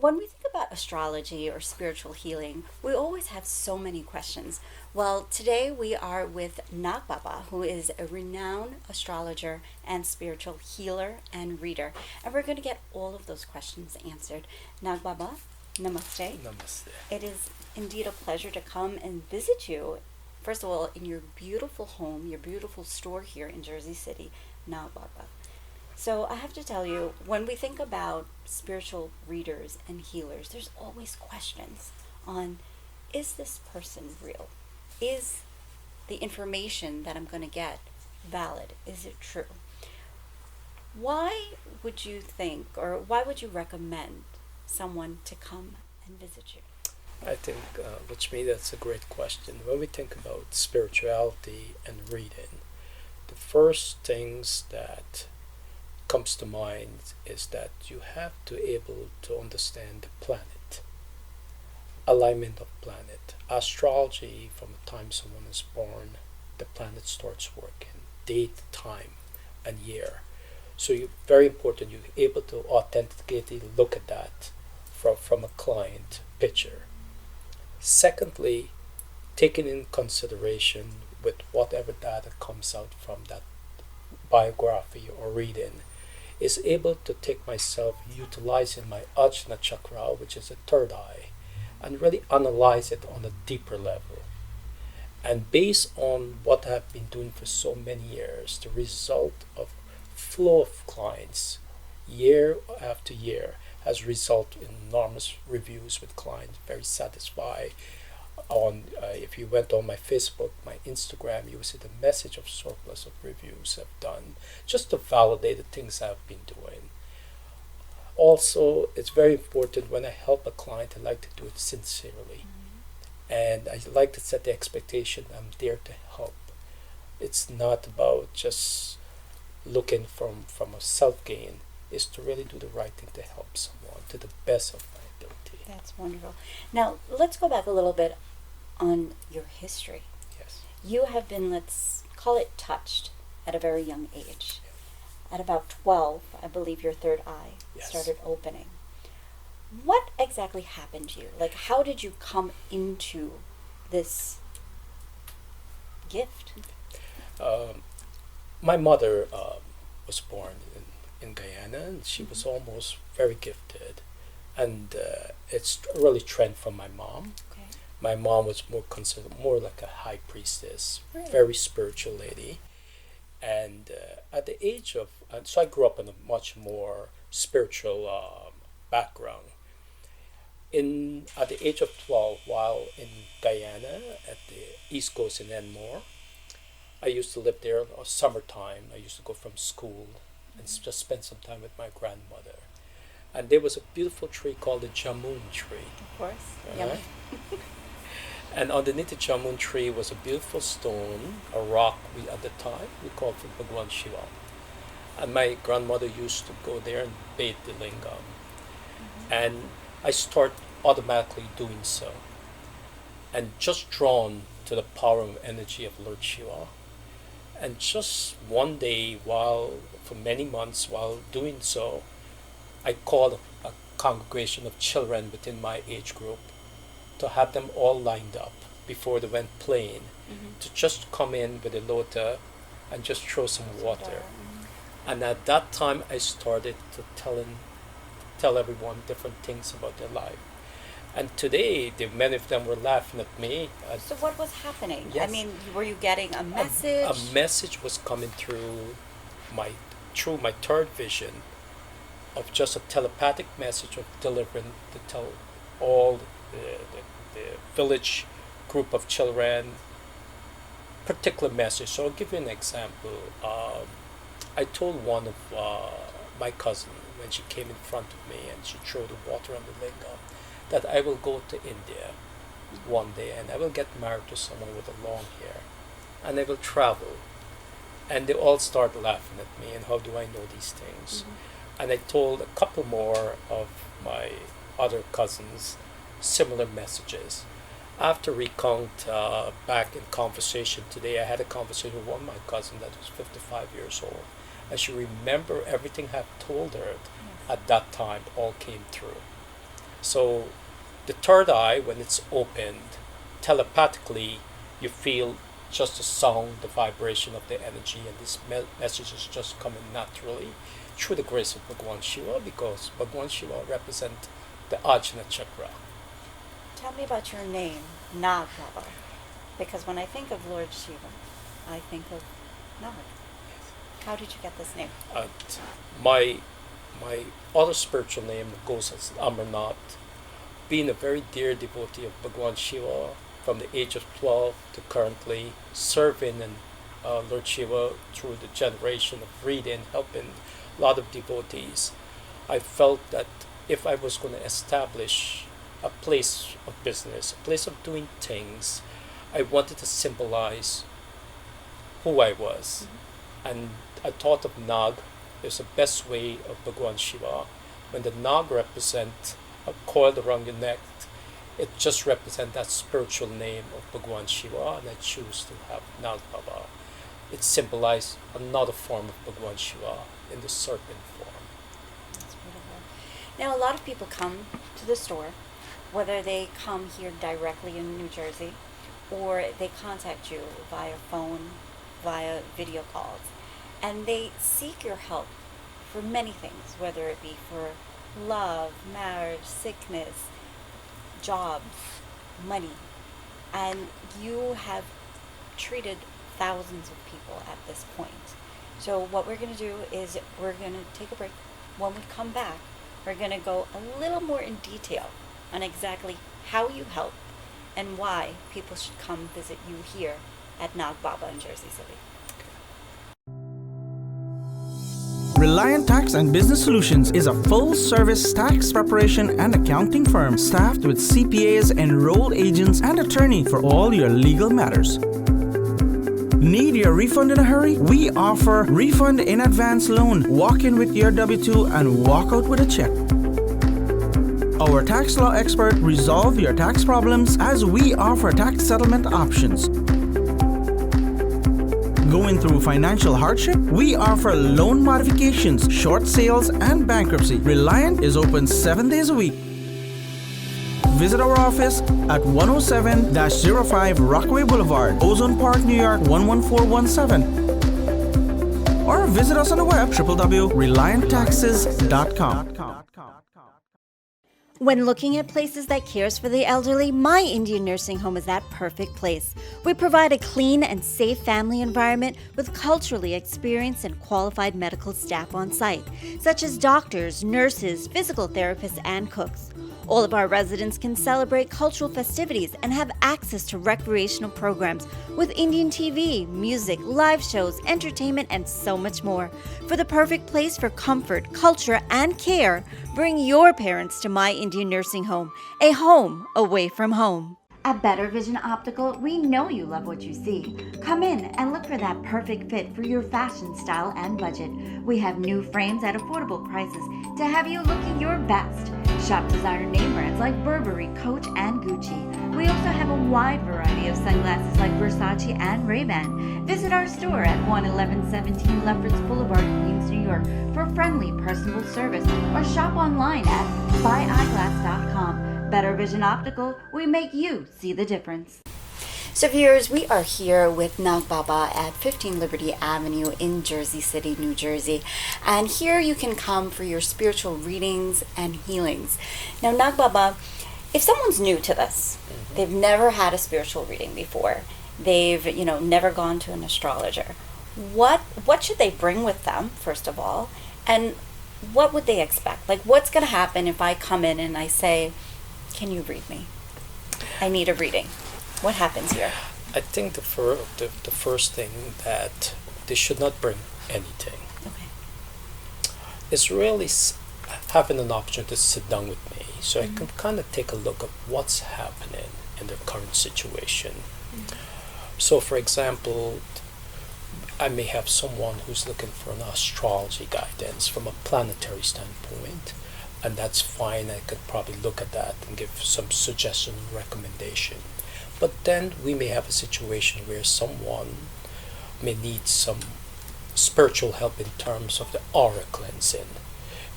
when we think about astrology or spiritual healing, we always have so many questions. Well, today we are with Naag Baba, who is a renowned astrologer and spiritual healer and reader. And we're going to get all of those questions answered. Naag Baba, namaste. Namaste. It is indeed a pleasure to come and visit you, first of all, in your beautiful home, your beautiful store here in Jersey City, Naag Baba. So I have to tell you, when we think about spiritual readers and healers, there's always questions on, is this person real? Is the information that I'm going to get valid? Is it true? Why would you think, or why would you recommend someone to come and visit you? I think, Lakshmi, that's a great question. When we think about spirituality and reading, the first things that comes to mind is that you have to able to understand the planet, alignment of planet. Astrology, from the time someone is born, the planet starts working, date, time, and year. So you very important you're able to authentically look at that from a client picture. Secondly, taking in consideration with whatever data comes out from that biography or reading, is able to take myself utilizing my Ajna chakra, which is a third eye, and really analyze it on a deeper level. And based on what I've been doing for so many years, the result of flow of clients year after year has resulted in enormous reviews with clients, very satisfied. If you went on my Facebook, my Instagram, you will see the message of surplus of reviews I've done just to validate the things I've been doing. Also, it's very important when I help a client, I like to do it sincerely. And I like to set the expectation I'm there to help. It's not about just looking from a self-gain. It's to really do the right thing to help someone to the best of my ability. That's wonderful. Now, let's go back a little bit on your history. Yes. You have been, let's call it, touched at a very young age. At about 12, I believe your third eye Yes. started opening. What exactly happened to you? Like, how did you come into this gift? My mother was born in Guyana, and she was almost very gifted. And it's really trend from my mom. Okay. My mom was more considered more like a high priestess, Really? very spiritual lady. And at the age of, and so I grew up in a much more spiritual background. At the age of 12, while in Guyana at the East Coast in Enmore, I used to live there. Summertime, I used to go from school and just spend some time with my grandmother. And there was a beautiful tree called the jamun tree. Of course. Uh-huh. Yep. And underneath the jamun tree was a beautiful stone, a rock at the time we called it Bhagwan Shiva. And my grandmother used to go there and bathe the lingam. And I start automatically doing so. And just drawn to the power and energy of Lord Shiva. And just one day, for many months while doing so, I called a congregation of children within my age group to have them all lined up before they went playing, to just come in with a lota and just throw some water. And at that time, I started to tell everyone different things about their life. And today, many of them were laughing at me. So what was happening? Yes. I mean, were you getting a message? A message was coming through my third vision of just a telepathic message of delivering to tell all the village group of children particular message. So I'll give you an example. I told one of my cousin when she came in front of me and she threw the water on the lingam that I will go to India one day and I will get married to someone with a long hair and I will travel. And they all start laughing at me and how do I know these things? And I told a couple more of my other cousins similar messages. After recount back in conversation today, I had a conversation with one of my cousins that was 55 years old. And she remembered everything I told her at that time all came through. So the third eye, when it's opened, telepathically you feel just the sound, the vibration of the energy, and this message is just coming naturally through the grace of Bhagwan Shiva, because Bhagwan Shiva represents the Ajna chakra. Tell me about your name, Naag Baba. Because when I think of Lord Shiva, I think of Naag. How did you get this name? My other spiritual name goes as Amarnath. Being a very dear devotee of Bhagwan Shiva from the age of 12 to currently serving in Lord Shiva through the generation of reading, helping a lot of devotees, I felt that if I was going to establish a place of business, a place of doing things, I wanted to symbolize who I was. And I thought of Naag as the best way of Bhagwan Shiva. When the Naag represents a coiled around your neck, it just represents that spiritual name of Bhagwan Shiva, and I choose to have Naag Baba. It symbolizes another form of Bhagwan Shiva in the serpent form. That's beautiful. Now, a lot of people come to the store, whether they come here directly in New Jersey or they contact you via phone, via video calls, and they seek your help for many things, whether it be for love, marriage, sickness, jobs, money. And you have treated thousands of people at this point. So what we're going to do is we're going to take a break. When we come back, we're going to go a little more in detail on exactly how you help and why people should come visit you here at Naag Baba in Jersey City. Reliant Tax and Business Solutions is a full-service tax preparation and accounting firm staffed with CPAs, enrolled agents, and attorney for all your legal matters. Need your refund in a hurry? We offer refund in advance loan. Walk in with your W-2 and walk out with a check. Our tax law expert resolve your tax problems as we offer tax settlement options. Going through financial hardship? We offer loan modifications, short sales, and bankruptcy. Reliant is open 7 days a week. Visit our office at 107-05 Rockaway Boulevard, Ozone Park, New York 11417. Or visit us on the web www.relianttaxes.com. When looking at places that cares for the elderly, My Indian Nursing Home is that perfect place. We provide a clean and safe family environment with culturally experienced and qualified medical staff on site, such as doctors, nurses, physical therapists, and cooks. All of our residents can celebrate cultural festivities and have access to recreational programs with Indian TV, music, live shows, entertainment, and so much more. For the perfect place for comfort, culture, and care, bring your parents to My Indian Nursing Home, a home away from home. At Better Vision Optical, we know you love what you see. Come in and look for that perfect fit for your fashion, style, and budget. We have new frames at affordable prices to have you looking your best. Shop designer name brands like Burberry, Coach, and Gucci. We also have a wide variety of sunglasses like Versace and Ray-Ban. Visit our store at 11117 Lefferts Boulevard, Queens, New York for friendly, personable service, or shop online at buyeyeglass.com. Better Vision Optical, we make you see the difference. So viewers, we are here with Naag Baba at 15 Liberty Avenue in Jersey City, New Jersey. And here you can come for your spiritual readings and healings. Now, Naag Baba, if someone's new to this, they've never had a spiritual reading before, they've, never gone to an astrologer, what should they bring with them, first of all? And what would they expect? Like, what's going to happen if I come in and I say, can you read me? I need a reading. What happens here? I think the first thing that they should not bring anything. Okay. Is really having an option to sit down with me so I can kind of take a look at what's happening in their current situation. So for example, I may have someone who's looking for an astrology guidance from a planetary standpoint, and that's fine. I could probably look at that and give some suggestion and recommendation. But then we may have a situation where someone may need some spiritual help in terms of the aura cleansing.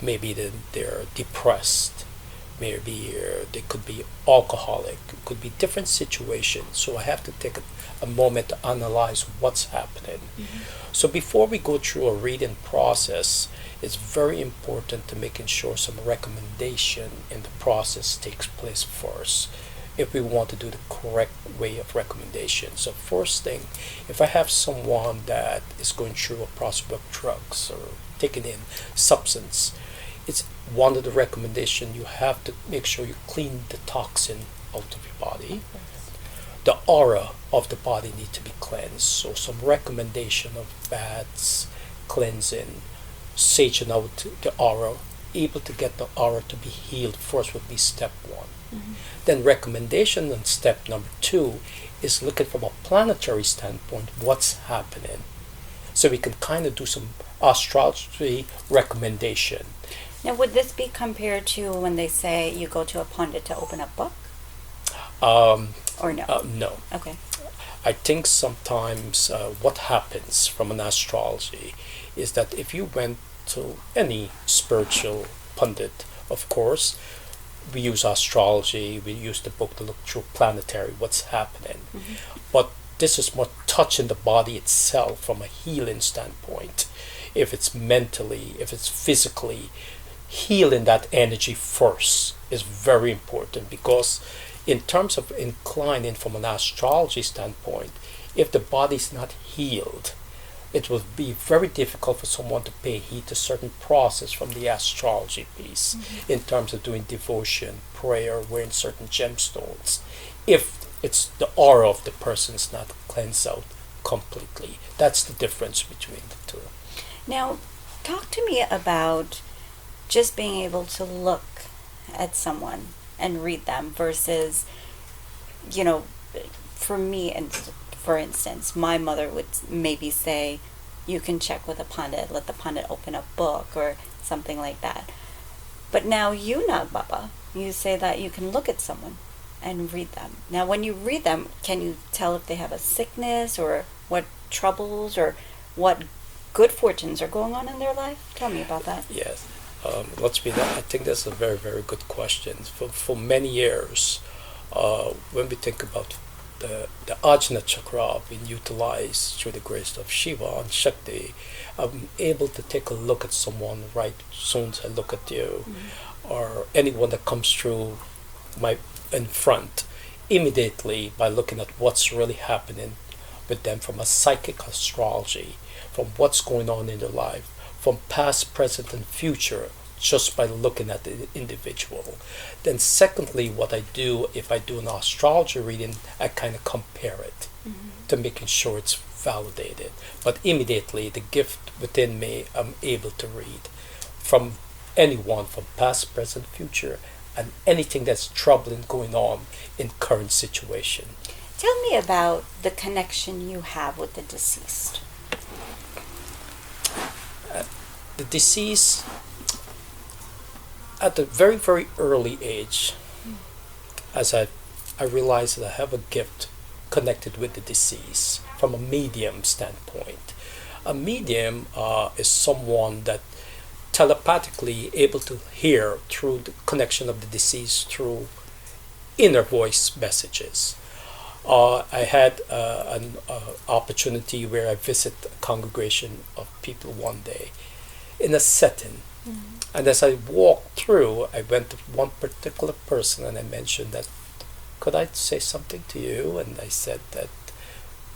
Maybe they're depressed. maybe they could be alcoholic, it could be different situations. So I have to take a moment to analyze what's happening. So before we go through a reading process, it's very important to making sure some recommendation in the process takes place first if we want to do the correct way of recommendation. So first thing, if I have someone that is going through a process of drugs or taking in substance, it's one of the recommendation you have to make sure you clean the toxin out of your body. The aura of the body need to be cleansed. So some recommendation of baths, cleansing, saging out the aura, able to get the aura to be healed first would be step one. Then recommendation on step number two is looking from a planetary standpoint, what's happening. So we can kind of do some astrology recommendation. Now, would this be compared to when they say you go to a pundit to open a book? Or no? No. Okay. I think sometimes what happens from an astrology is that if you went to any spiritual pundit, of course, we use astrology, we use the book to look through planetary, what's happening. But this is more touching the body itself from a healing standpoint. If it's mentally, if it's physically, healing that energy first is very important, because in terms of inclining from an astrology standpoint, if the body's not healed, it will be very difficult for someone to pay heed to certain process from the astrology piece in terms of doing devotion, prayer, wearing certain gemstones. If it's the aura of the person is not cleansed out completely, that's the difference between the two. Now, talk to me about just being able to look at someone and read them versus, you know, for me, and for instance, my mother would maybe say, you can check with a pundit, let the pundit open a book or something like that. But now you, Naag Baba, you say that you can look at someone and read them. Now, when you read them, can you tell if they have a sickness or what troubles or what good fortunes are going on in their life? Tell me about that. Yes. I think that's a very, very good question. For many years, when we think about the Ajna Chakra being utilized through the grace of Shiva and Shakti, I'm able to take a look at someone right soon as I look at you, or anyone that comes through in front, immediately by looking at what's really happening with them from a psychic astrology, from what's going on in their life, from past, present, and future, just by looking at the individual. Then secondly, what I do, if I do an astrology reading, I kind of compare it to making sure it's validated. But immediately, the gift within me, I'm able to read from anyone, from past, present, future, and anything that's troubling going on in current situation. Tell me about the connection you have with the deceased. The deceased, at a very, very early age, as I realized that I have a gift connected with the deceased from a medium standpoint. A medium is someone that telepathically able to hear through the connection of the deceased through inner voice messages. I had an opportunity where I visit a congregation of people one day in a setting. And as I walked through, I went to one particular person and I mentioned that, could I say something to you? And I said that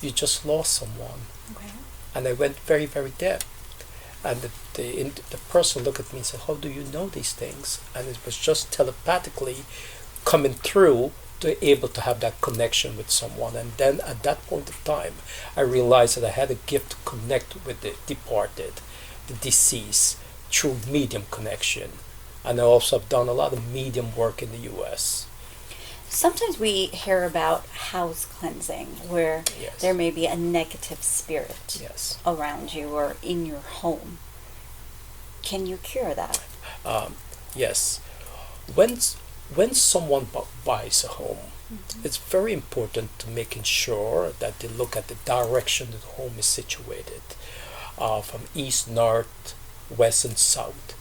you just lost someone. Okay. And I went very, very deep. And the person looked at me and said, how do you know these things? And it was just telepathically coming through to able to have that connection with someone. And then at that point of time, I realized that I had a gift to connect with the departed, the deceased, through medium connection. And I also have done a lot of medium work in the U.S. Sometimes we hear about house cleansing where Yes. there may be a negative spirit Yes. around you or in your home. Can you cure that? Yes. When someone buys a home, it's very important to making sure that they look at the direction the home is situated, from east, north, west, and south.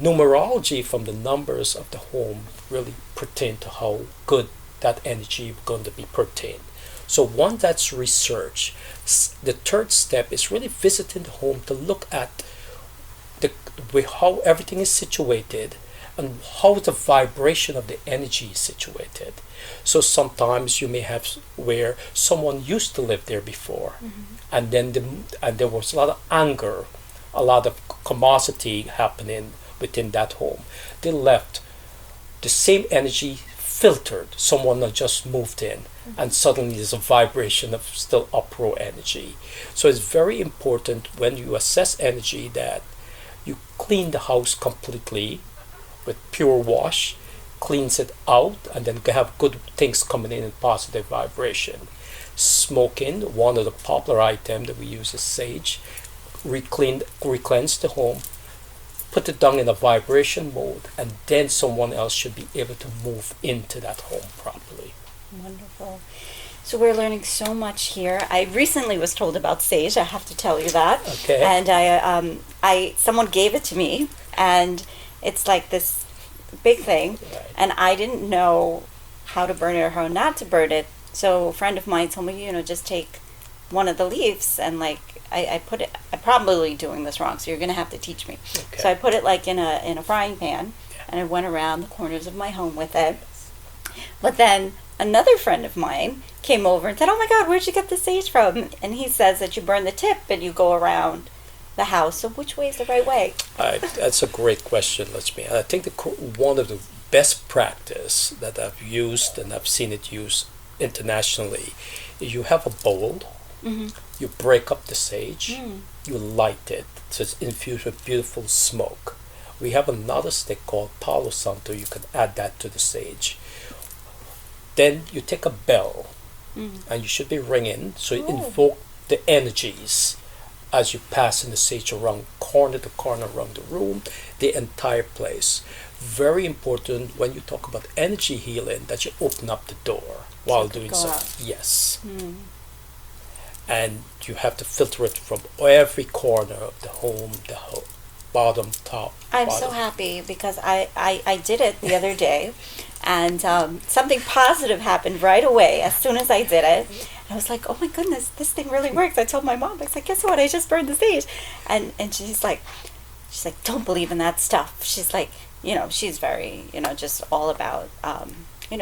numerology from the numbers of the home really pertain to how good that energy is going to be pertained. So one that's research. The third step is really visiting the home to look at how everything is situated and how the vibration of the energy is situated. So sometimes you may have where someone used to live there before, and then there was a lot of anger, a lot of commodity happening within that home. They left, the same energy filtered. Someone had just moved in, and suddenly there's a vibration of still uproar energy. So it's very important when you assess energy that you clean the house completely with pure wash, cleans it out, and then have good things coming in positive vibration. Smoking, one of the popular items that we use is sage. Cleanse the home, put it down in a vibration mode, and then someone else should be able to move into that home properly. Wonderful. So we're learning so much here. I recently was told about sage. I have to tell you that. Okay. And I someone gave it to me, and it's like this big thing, Right. and I didn't know how to burn it or how not to burn it. So a friend of mine told me, just take one of the leaves and I put it. I'm probably doing this wrong, so you're gonna have to teach me. Okay. So I put it in a frying pan, and I went around the corners of my home with it. But then another friend of mine came over and said, "Oh my God, where'd you get the sage from?" And he says that you burn the tip and you go around the house. So which way is the right way? That's a great question, Lakshmi. And I think one of the best practice that I've used and I've seen it used internationally is you have a bowl, you break up the sage, you light it, so it's infused with beautiful smoke. We have another stick called Palo Santo. You can add that to the sage. Then you take a bell, and you should be ringing, so you invoke the energies as you pass in the sage around corner to corner around the room, the entire place. Very important when you talk about energy healing that you open up the door while doing so. Yes. And you have to filter it from every corner of the home, bottom, top. I'm bottom. so happy because I did it the other day, and something positive happened right away as soon as I did it. I was like, "Oh my goodness, this thing really works." I told my mom, I was like, "Guess what? I just burned the sage," and she's like, "Don't believe in that stuff." She's like, she's very, just all about,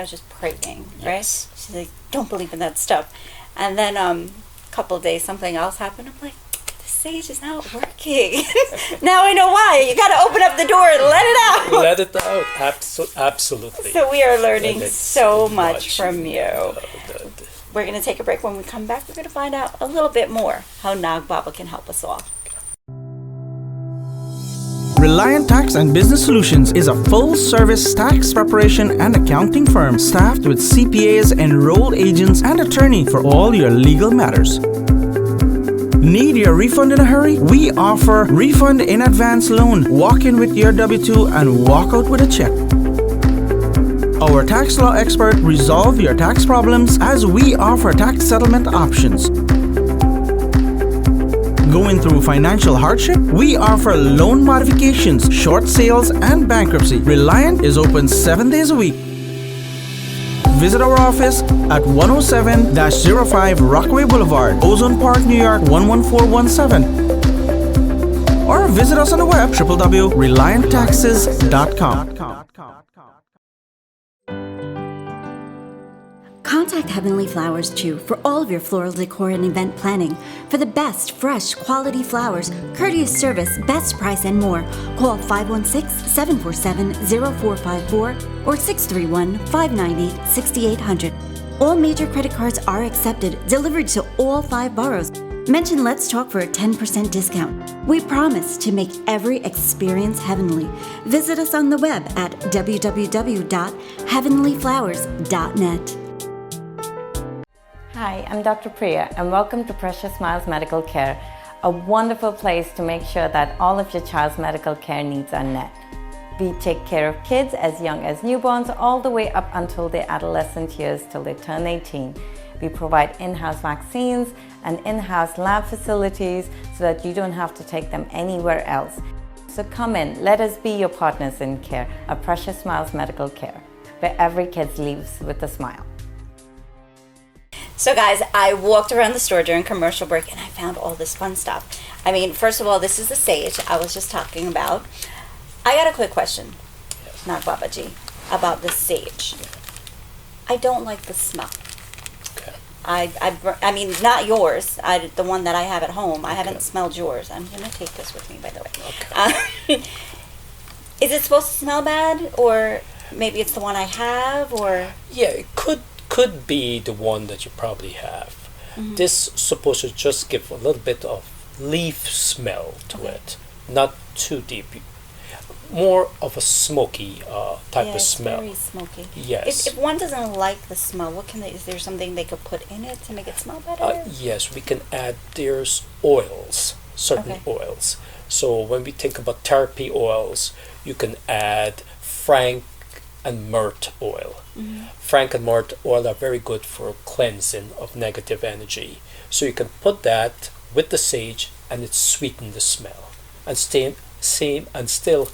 just praying, right? Yes. She's like, "Don't believe in that stuff," and then a couple of days something else happened. I'm like, sage is not working. Now I know why. You got to open up the door and let it out. Let it out. Absolutely. So we are learning That's so much from you. Good. We're going to take a break. When we come back, we're going to find out a little bit more how Naag Baba can help us all. Reliant Tax and Business Solutions is a full-service tax preparation and accounting firm staffed with CPAs, enrolled agents, and attorney for all your legal matters. Need your refund in a hurry? We offer refund in advance loan. Walk in with your W-2 and walk out with a check. Our tax law expert resolve your tax problems as we offer tax settlement options. Going through financial hardship? We offer loan modifications, short sales, and bankruptcy. Reliant is open 7 days a week. Visit our office at 107-05 Rockaway Boulevard, Ozone Park, New York 11417. Or visit us on the web www.relianttaxes.com. Contact Heavenly Flowers too for all of your floral decor and event planning. For the best, fresh, quality flowers, courteous service, best price, and more, call 516-747-0454 or 631-598-6800. All major credit cards are accepted, delivered to all 5 boroughs. Mention Let's Talk for a 10% discount. We promise to make every experience heavenly. Visit us on the web at www.heavenlyflowers.net. Hi, I'm Dr. Priya and welcome to Precious Smiles Medical Care, a wonderful place to make sure that all of your child's medical care needs are met. We take care of kids as young as newborns all the way up until their adolescent years till they turn 18. We provide in-house vaccines and in-house lab facilities so that you don't have to take them anywhere else. So come in, let us be your partners in care, a Precious Smiles Medical Care, where every kid leaves with a smile. So guys, I walked around the store during commercial break and I found all this fun stuff. I mean, first of all, this is the sage I was just talking about. I got a quick question, Naag Baba ji, about the sage. I don't like the smell. Okay. I mean, not yours. The one that I have at home. I haven't smelled yours. I'm gonna take this with me, by the way. Okay. Is it supposed to smell bad, or maybe it's the one I have, or? Yeah, it could be the one that you probably have. This supposed to just give a little bit of leaf smell to it, not too deep. More of a smoky type of smell. Very smoky. Yes. If one doesn't like the smell, is there something they could put in it to make it smell better? Yes, we can add, there's oils, certain oils. So when we think about therapy oils, you can add frank and myrrh oil. Frank and myrrh oil are very good for cleansing of negative energy. So you can put that with the sage and it sweetens the smell and still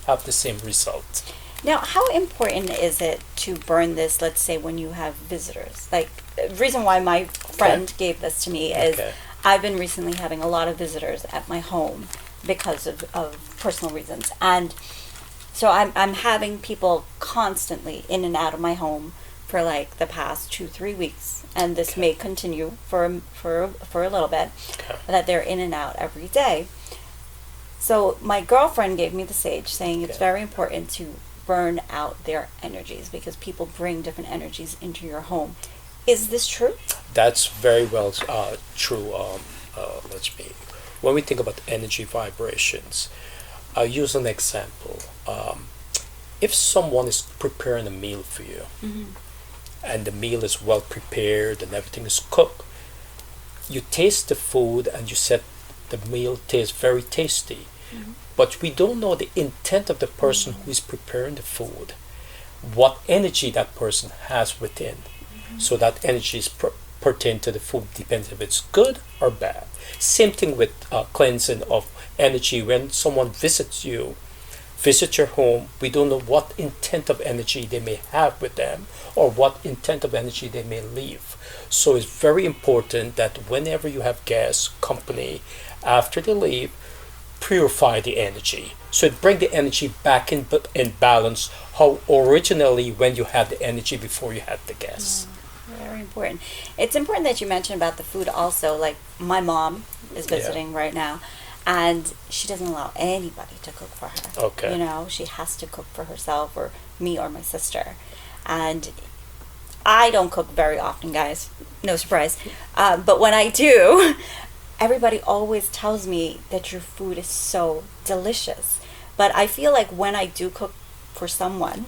have the same result. Now, how important is it to burn this, let's say, when you have visitors? Like, the reason why my friend gave this to me is I've been recently having a lot of visitors at my home because of personal reasons. And so I'm having people constantly in and out of my home for like the past 2-3 weeks. And this may continue for a little bit, that they're in and out every day. So my girlfriend gave me the sage, saying it's very important to burn out their energies because people bring different energies into your home. Is this true? That's very well true. When we think about energy vibrations, I'll use an example. If someone is preparing a meal for you, and the meal is well prepared and everything is cooked, you taste the food and you said the meal tastes very tasty. But we don't know the intent of the person who is preparing the food, what energy that person has within. So that energy is pertain to the food, depends if it's good or bad. Same thing with cleansing of energy. When someone visits your home, we don't know what intent of energy they may have with them or what intent of energy they may leave. So it's very important that whenever you have guests, company, after they leave, purify the energy. So it bring the energy back in balance how originally when you had the energy before you had the guests. Very important. It's important that you mentioned about the food also. Like my mom is visiting right now, and she doesn't allow anybody to cook for her. Okay. You know, she has to cook for herself or me or my sister. And I don't cook very often, guys. No surprise. But when I do, everybody always tells me that your food is so delicious. But I feel like when I do cook for someone,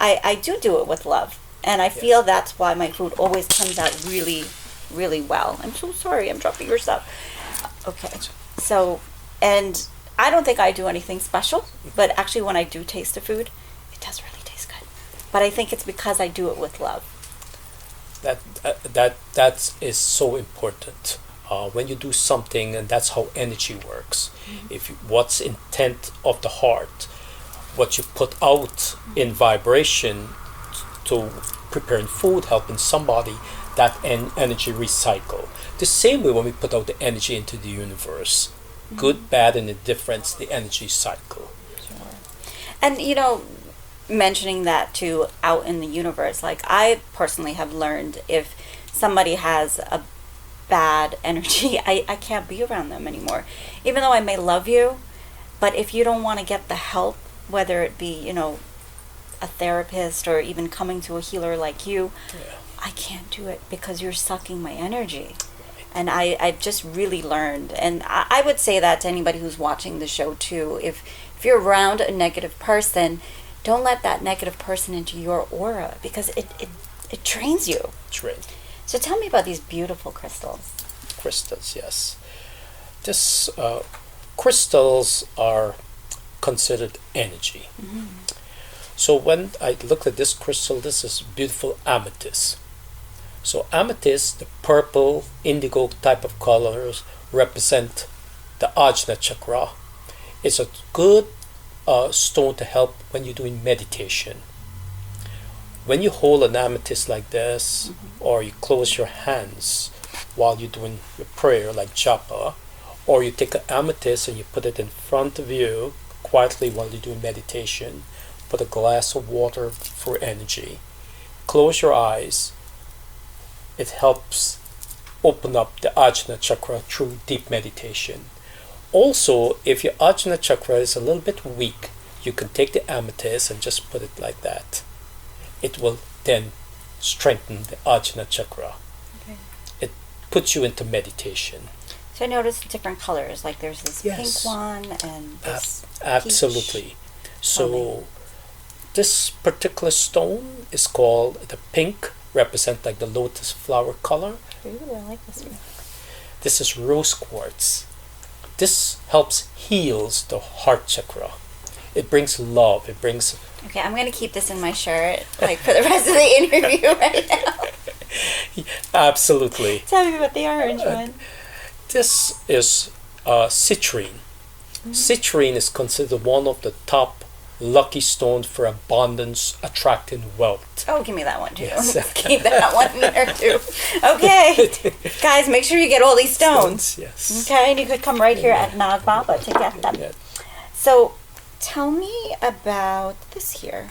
I do it with love. And I feel that's why my food always comes out really, really well. I'm so sorry, I'm dropping your stuff. Okay. So, and I don't think I do anything special, but actually when I do taste the food, it does really taste good. But I think it's because I do it with love. That is so important. When you do something, and that's how energy works. What's intent of the heart, what you put out in vibration to preparing food, helping somebody, that energy recycle. The same way when we put out the energy into the universe, good, bad, and indifference, the energy cycle. Sure. And you know, mentioning that too, out in the universe, like I personally have learned if somebody has a bad energy, I can't be around them anymore. Even though I may love you, but if you don't want to get the help, whether it be, you know, a therapist or even coming to a healer like you, I can't do it because you're sucking my energy. And I just really learned, and I would say that to anybody who's watching the show too, if you're around a negative person, don't let that negative person into your aura because it drains you. Drains. So tell me about these beautiful crystals. Crystals, yes. This crystals are considered energy. So when I looked at this crystal, this is beautiful amethyst. So amethyst, the purple, indigo type of colors, represent the Ajna chakra. It's a good stone to help when you're doing meditation. When you hold an amethyst like this, or you close your hands while you're doing your prayer, like japa, or you take an amethyst and you put it in front of you quietly while you're doing meditation, put a glass of water for energy, close your eyes, it helps open up the Ajna chakra through deep meditation. Also, if your Ajna chakra is a little bit weak, you can take the amethyst and just put it like that. It will then strengthen the Ajna chakra. Okay. It puts you into meditation. So I noticed different colors, like there's this Yes. pink one and this Absolutely. peach. So this particular stone is called the pink, represent like the lotus flower color. Ooh, I like this one. This is rose quartz. This helps heals the heart chakra. It brings love. It brings Okay, I'm gonna keep this in my shirt, like for the rest of the interview right now. absolutely. Tell me about the orange one. This is citrine. Citrine is considered one of the top lucky stones for abundance, attracting wealth. Oh, give me that one too. Yes. Keep that one there too. Okay, guys, make sure you get all these stones. Yes. Okay, and you could come right here at Naag Baba to get them. Yeah. So, tell me about this here.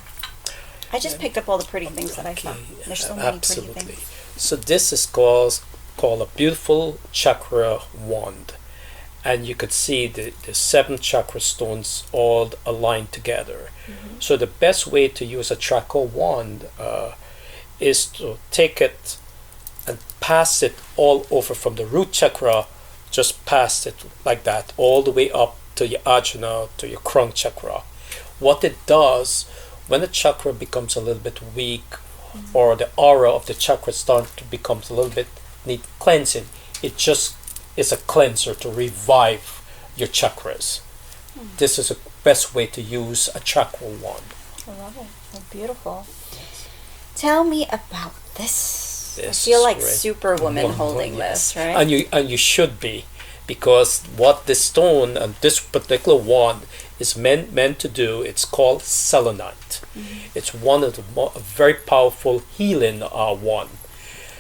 I just picked up all the pretty things that I saw. There's so many Absolutely. pretty things. So this is called a beautiful chakra wand. And you could see the 7 chakra stones all aligned together. So the best way to use a chakra wand is to take it and pass it all over from the root chakra, just pass it like that, all the way up to your ajna, to your crown chakra. What it does, when the chakra becomes a little bit weak, or the aura of the chakra starts to become a little bit need cleansing, it just is a cleanser to revive your chakras. This is the best way to use a chakra wand. I love it. So beautiful. Tell me about this. This I feel is like great. Superwoman Wand, holding yes. this, right? And you should be, because what this stone and this particular wand is meant to do, it's called selenite. It's one of the very powerful healing wand.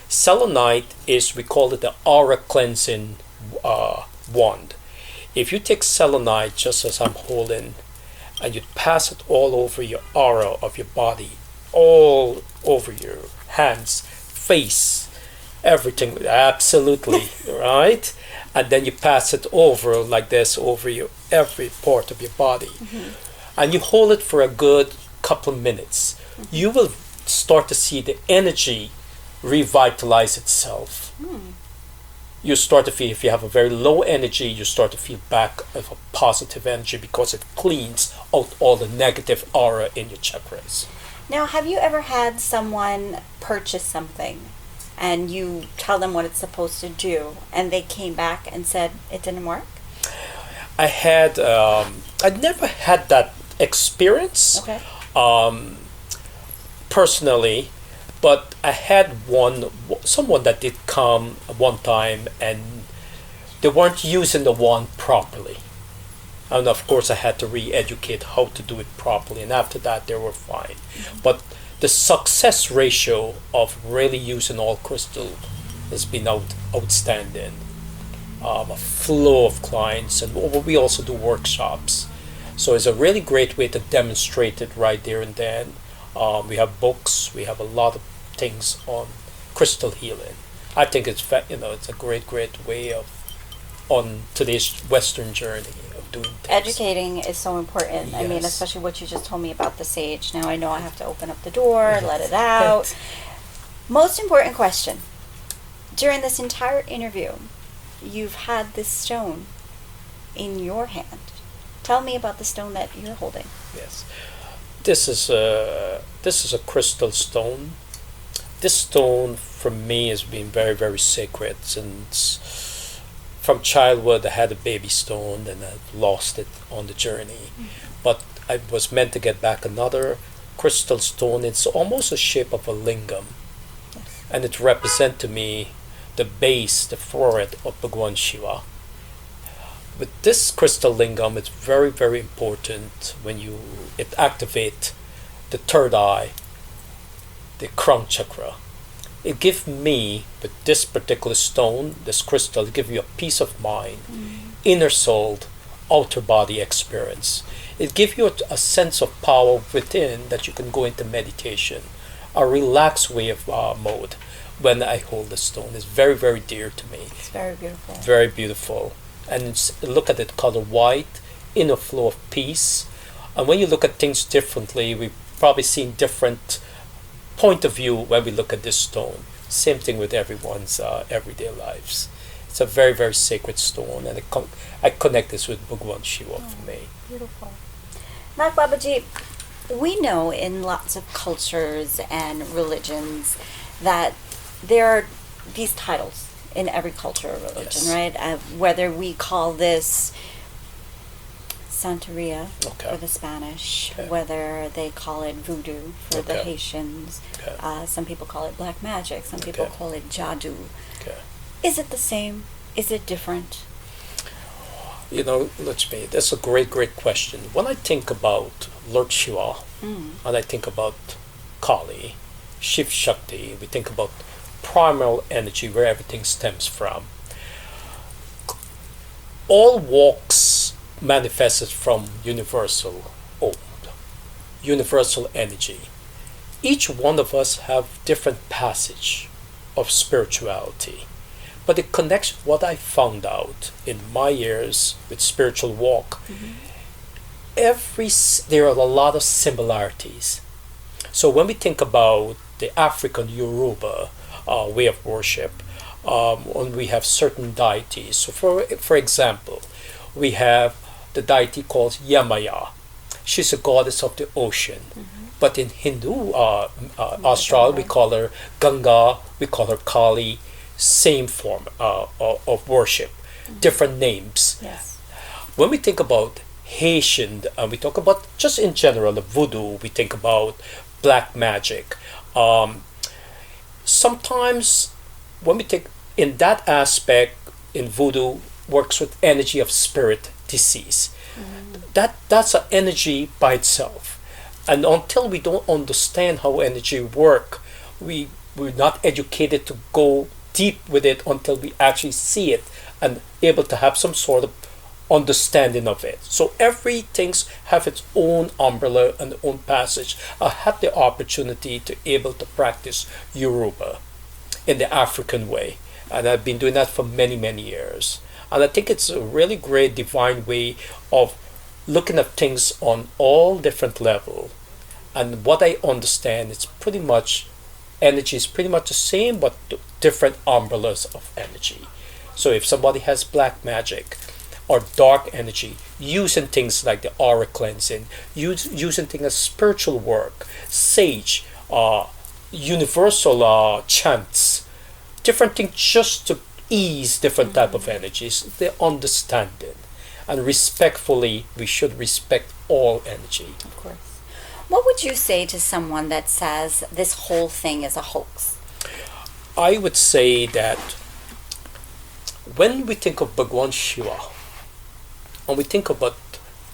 Selenite is, we call it the aura cleansing wand. If you take selenite, just as I'm holding, and you pass it all over your aura of your body, all over your hands, face, everything, absolutely, right? And then you pass it over like this over your every part of your body, and you hold it for a good couple of minutes. You will start to see the energy revitalize itself. You start to feel, if you have a very low energy, you start to feel back of a positive energy, because it cleans out all the negative aura in your chakras. Now, have you ever had someone purchase something and you tell them what it's supposed to do and they came back and said it didn't work? I'd never had that experience. Okay. Personally, but I had someone that did come one time and they weren't using the wand properly. And of course I had to re-educate how to do it properly, and after that they were fine. But the success ratio of really using all crystal has been outstanding. A flow of clients, and we also do workshops. So it's a really great way to demonstrate it right there and then. We have books, we have a lot of things on crystal healing. I think it's it's a great way of on today's Western journey of doing things. Educating is so important. I mean, Yes. especially what you just told me about the sage. Now I know I have to open up the door, let it out. Most important question. During this entire interview, you've had this stone in your hand. Tell me about the stone that you're holding. Yes. This is a crystal stone. This stone for me has been very, very sacred since from childhood. I had a baby stone and I lost it on the journey. But I was meant to get back another crystal stone. It's almost the shape of a lingam. And it represents to me the base, the forehead of Bhagwan Shiva. with this crystal lingam, it's very, very important when it activates the third eye, the crown chakra. It gives me, with this particular stone, this crystal, it gives you a peace of mind, inner soul, outer body experience. It gives you a sense of power within that you can go into meditation, a relaxed way of mode when I hold the stone. It's very, very dear to me. It's very beautiful. Very beautiful. And look at it, color white, inner flow of peace. And when you look at things differently, we've probably seen different point of view when we look at this stone. Same thing with everyone's everyday lives. It's a very, very sacred stone, and I connect this with Bhagwan Shiva for me. Beautiful. Naag Babaji, we know in lots of cultures and religions that there are these titles in every culture or religion, Yes. right? Whether we call this Santeria Okay. for the Spanish, Okay. whether they call it voodoo for the Okay. Haitians, Okay. some people call it black magic, some people Okay. call it jadoo. Okay. Is it the same? Is it different? You know, Lakshmi, that's a great, great question. When I think about Lord Shiva, and I think about Kali, Shiv Shakti, we think about primal energy, where everything stems from. All walks manifested from universal old, universal energy. Each one of us have different passage of spirituality. But it connects what I found out in my years with spiritual walk. There are a lot of similarities. So when we think about the African Yoruba way of worship, when we have certain deities. So for example, we have the deity called Yamaya. She's a goddess of the ocean. But in Hindu astral, we call her Ganga, we call her Kali. Same form of worship, different names. Yes. When we think about Haitian, we talk about just in general voodoo, we think about black magic. Sometimes when we think in that aspect, in voodoo, works with energy of spirit disease. That's an energy by itself. And until we don't understand how energy work, we're not educated to go deep with it until we actually see it and able to have some sort of understanding of it. So everything have its own umbrella and own passage. I had the opportunity to able to practice Yoruba in the African way, and I've been doing that for many, many years. And I think it's a really great divine way of looking at things on all different levels. And what I understand, it's pretty much energy is pretty much the same, but different umbrellas of energy. So if somebody has black magic or dark energy, using things like the aura cleansing, using things as spiritual work, sage, universal chants, different things just to ease different type of energies, the understanding. And respectfully, we should respect all energy. Of course. What would you say to someone that says this whole thing is a hoax? I would say that when we think of Bhagwan Shiva, and we think about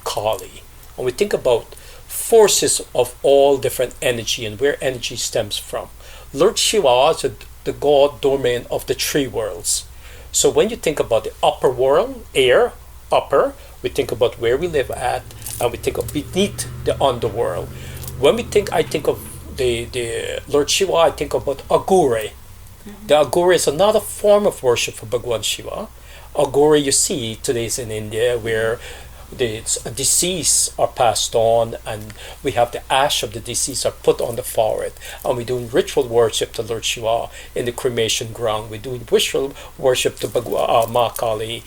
Kali, and we think about forces of all different energy and where energy stems from, Lord Shiva is the god domain of the three worlds. So when you think about the upper world, air, upper, we think about where we live at, and we think of beneath the underworld. When I think of the Lord Shiva, I think about Agure. The Agure is another form of worship for Bhagwan Shiva. Agure you see today is in India, where the deceased are passed on, and we have the ash of the deceased are put on the forehead, and we're doing ritual worship to Lord Shiva in the cremation ground. We're doing ritual worship to Ma Kali.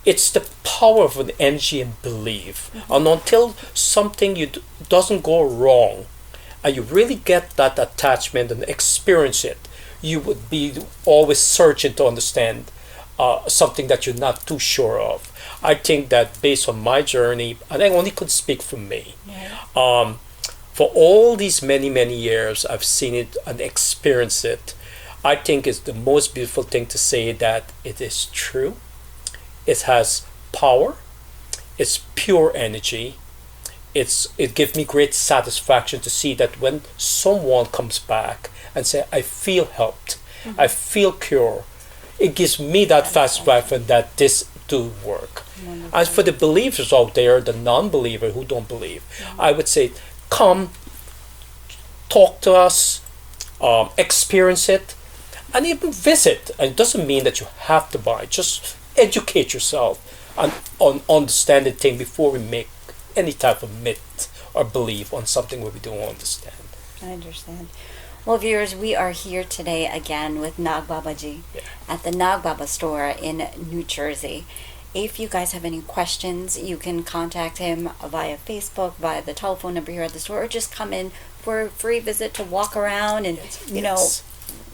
It's the power of an energy and belief. And until something doesn't go wrong, and you really get that attachment and experience it, you would be always searching to understand something that you're not too sure of. I think that based on my journey, and I only could speak for me, for all these many, many years, I've seen it and experienced it. I think it's the most beautiful thing to say that it is true. It has power. It's pure energy. It gives me great satisfaction to see that when someone comes back and say, I feel helped, I feel cured, it gives me that satisfaction that this do work. Wonderful. As for the believers out there, the non-believer who don't believe, I would say, come, talk to us, experience it, and even visit. And it doesn't mean that you have to buy. Just educate yourself and on understanding thing before we make any type of myth or belief on something where we don't understand. I understand. Well, viewers, we are here today again with Naag Baba Ji at the Naag Baba store in New Jersey. If you guys have any questions, you can contact him via Facebook, via the telephone number here at the store, or just come in for a free visit to walk around and,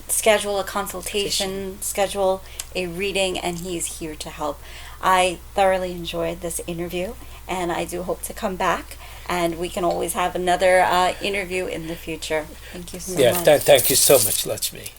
schedule a consultation, schedule a reading, and he's here to help. I thoroughly enjoyed this interview, and I do hope to come back, and we can always have another interview in the future. Thank you so much. Thank you so much, Lakshmi.